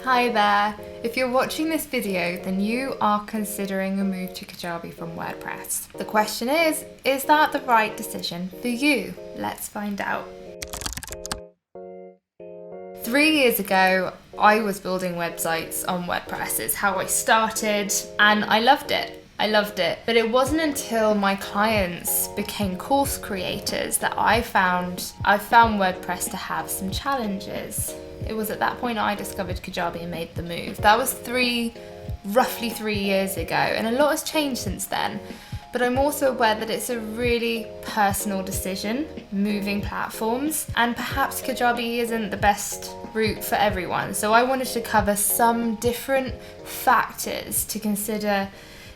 Hi there! If you're watching this video, then you are considering a move to Kajabi from WordPress. The question is that the right decision for you? Let's find out. 3 years ago, I was building websites on WordPress. It's how I started, and I loved it. But it wasn't until my clients became course creators that I found WordPress to have some challenges. It was at that point I discovered Kajabi and made the move. That was roughly 3 years ago, and a lot has changed since then. But I'm also aware that it's a really personal decision, moving platforms, and perhaps Kajabi isn't the best route for everyone. So I wanted to cover some different factors to consider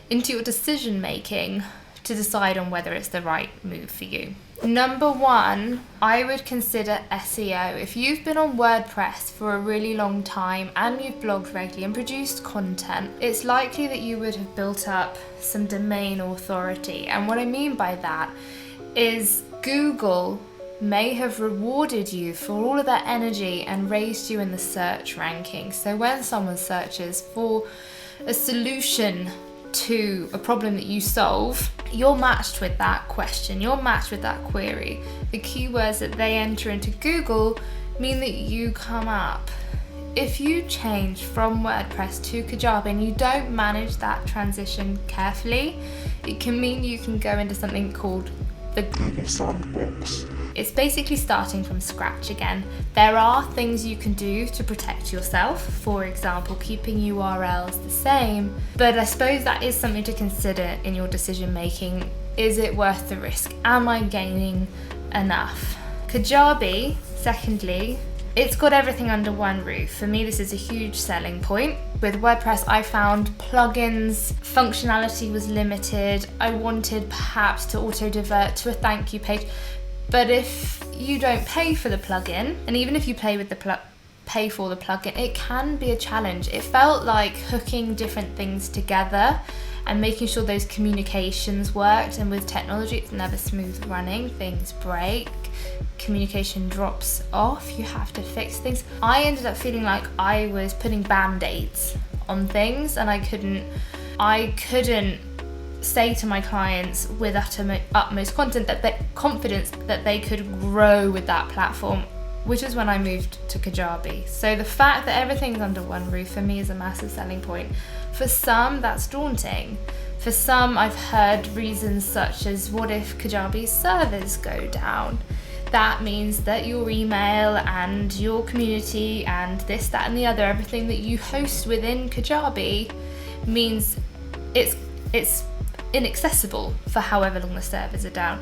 into your decision making to decide on whether it's the right move for you. Number one, I would consider SEO. If you've been on WordPress for a really long time and you've blogged regularly and produced content, it's likely that you would have built up some domain authority. And what I mean by that is Google may have rewarded you for all of that energy and raised you in the search rankings. So when someone searches for a solution to a problem that you solve, you're matched with that question, you're matched with that query. The keywords that they enter into Google mean that you come up. If you change from WordPress to Kajabi and you don't manage that transition carefully, it can mean you can go into something called the Google sandbox. It's basically starting from scratch again. There are things you can do to protect yourself, for example, keeping URLs the same, but I suppose that is something to consider in your decision making. Is it worth the risk? Am I gaining enough? Kajabi, secondly, it's got everything under one roof. For me, this is a huge selling point. With WordPress, I found plugins, functionality was limited. I wanted perhaps to auto-divert to a thank you page. But if you don't pay for the plugin, and even if you pay for the plugin, it can be a challenge. It felt like hooking different things together and making sure those communications worked. And with technology, it's never smooth running. Things break, communication drops off, you have to fix things. I ended up feeling like I was putting band-aids on things, and I couldn't say to my clients with utmost confidence that they could grow with that platform, which is when I moved to Kajabi. So the fact that everything's under one roof for me is a massive selling point. For some, that's daunting. For some, I've heard reasons such as, what if Kajabi's servers go down? That means that your email and your community and this, that and the other, everything that you host within Kajabi means it's inaccessible for however long the servers are down.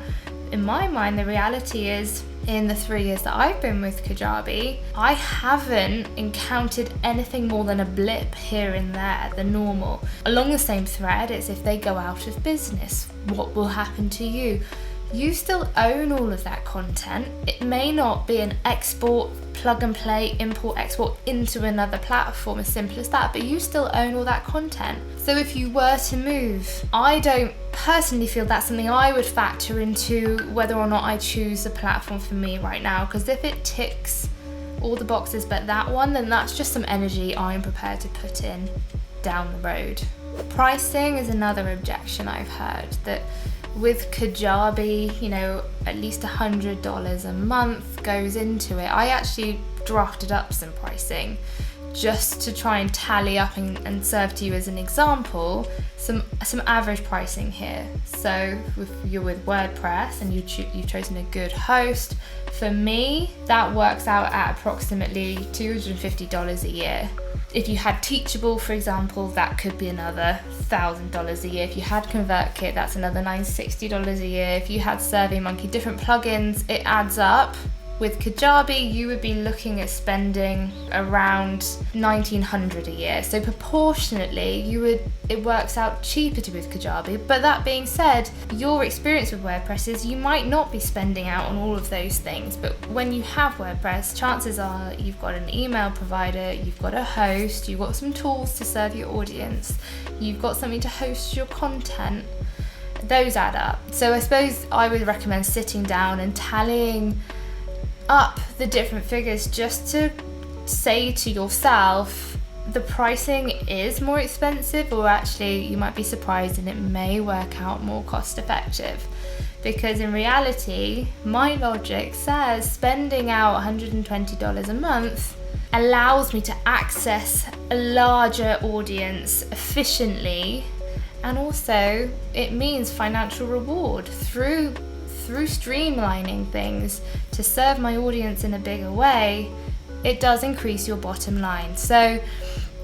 In my mind, the reality is, in the 3 years that I've been with Kajabi, I haven't encountered anything more than a blip here and there, the normal. Along the same thread, it's if they go out of business, what will happen to you? You still own all of that content. It may not be an export, plug and play, import, export into another platform, as simple as that, but you still own all that content. So if you were to move, I don't personally feel that's something I would factor into whether or not I choose a platform for me right now, because if it ticks all the boxes but that one, then that's just some energy I'm prepared to put in down the road. Pricing is another objection I've heard, that with Kajabi, at least $100 a month goes into it. I actually drafted up some pricing just to try and tally up and serve to you as an example some average pricing here. So if you're with WordPress and you've chosen a good host, for me that works out at approximately $250 a year. If you had Teachable, for example, that could be another $1,000 a year. If you had ConvertKit, that's another $960 a year. If you had SurveyMonkey, different plugins, it adds up. With Kajabi, you would be looking at spending around $1,900 a year. So proportionately, it works out cheaper to with Kajabi. But that being said, your experience with WordPress is you might not be spending out on all of those things. But when you have WordPress, chances are you've got an email provider, you've got a host, you've got some tools to serve your audience, you've got something to host your content. Those add up. So I suppose I would recommend sitting down and tallying up the different figures just to say to yourself, the pricing is more expensive, or actually you might be surprised and it may work out more cost effective. Because in reality, my logic says spending out $120 a month allows me to access a larger audience efficiently, and also it means financial reward through streamlining things to serve my audience in a bigger way. It does increase your bottom line. So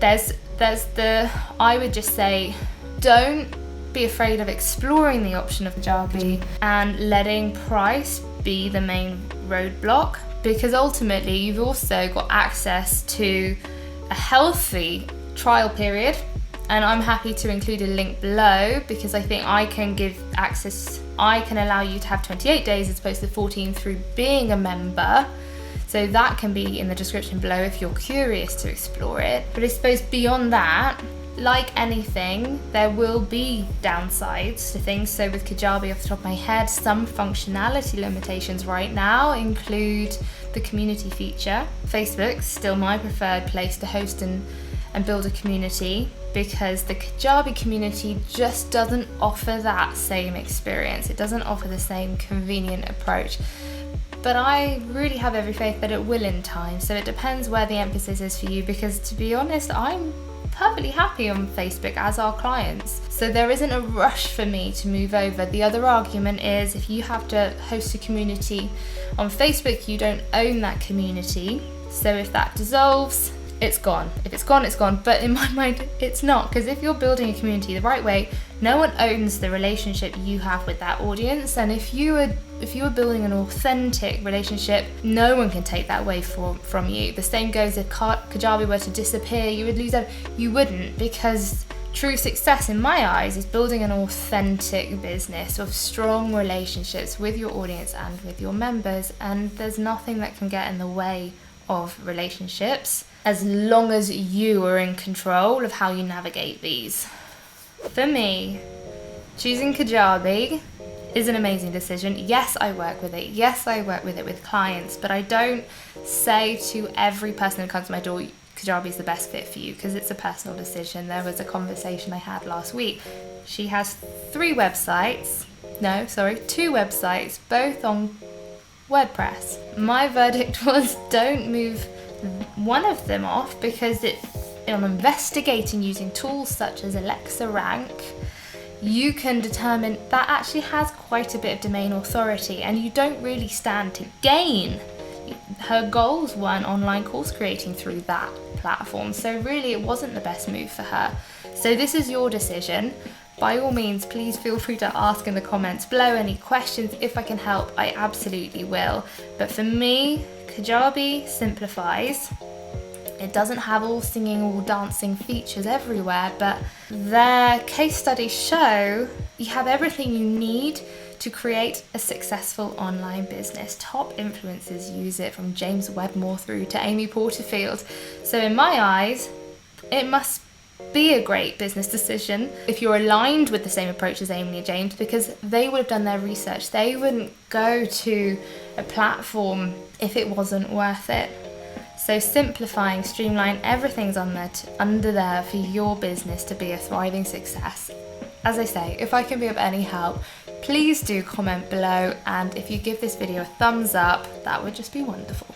I would just say, don't be afraid of exploring the option of Kajabi and letting price be the main roadblock, because ultimately you've also got access to a healthy trial period. And I'm happy to include a link below, because I think I can give access. I can allow you to have 28 days as opposed to 14 through being a member. So that can be in the description below if you're curious to explore it. But I suppose beyond that, like anything, there will be downsides to things. So with Kajabi, off the top of my head, some functionality limitations right now include the community feature. Facebook's still my preferred place to host and build a community, because the Kajabi community just doesn't offer that same experience. It doesn't offer the same convenient approach. But I really have every faith that it will in time. So it depends where the emphasis is for you, because to be honest, I'm perfectly happy on Facebook as our clients. So there isn't a rush for me to move over. The other argument is, if you have to host a community on Facebook, you don't own that community. So if that dissolves, it's gone. If it's gone, it's gone. But in my mind, it's not, because if you're building a community the right way, no one owns the relationship you have with that audience. And if you were building an authentic relationship, no one can take that away from you. The same goes if Kajabi were to disappear, you would lose out. You wouldn't, because true success in my eyes is building an authentic business with strong relationships with your audience and with your members. And there's nothing that can get in the way of relationships, as long as you are in control of how you navigate these. For me, choosing Kajabi is an amazing decision. Yes, I work with it. Yes, I work with it with clients, but I don't say to every person who comes to my door, Kajabi is the best fit for you, because it's a personal decision. There was a conversation I had last week. She has two websites, both on WordPress. My verdict was, don't move one of them off, because I'm investigating using tools such as Alexa Rank. You can determine that actually has quite a bit of domain authority, and you don't really stand to gain. Her goals weren't online course creating through that platform, so really it wasn't the best move for her. So this is your decision. By all means, please feel free to ask in the comments below any questions. If I can help, I absolutely will. But for me, Kajabi simplifies. It doesn't have all singing, all dancing features everywhere, but their case studies show you have everything you need to create a successful online business. Top influencers use it, from James Wedmore through to Amy Porterfield. So in my eyes, it must be a great business decision if you're aligned with the same approach as Amy and James, because they would have done their research. They wouldn't go to a platform if it wasn't worth it. So simplifying, streamline, everything's under there for your business to be a thriving success. As I say, if I can be of any help, please do comment below, and if you give this video a thumbs up, that would just be wonderful.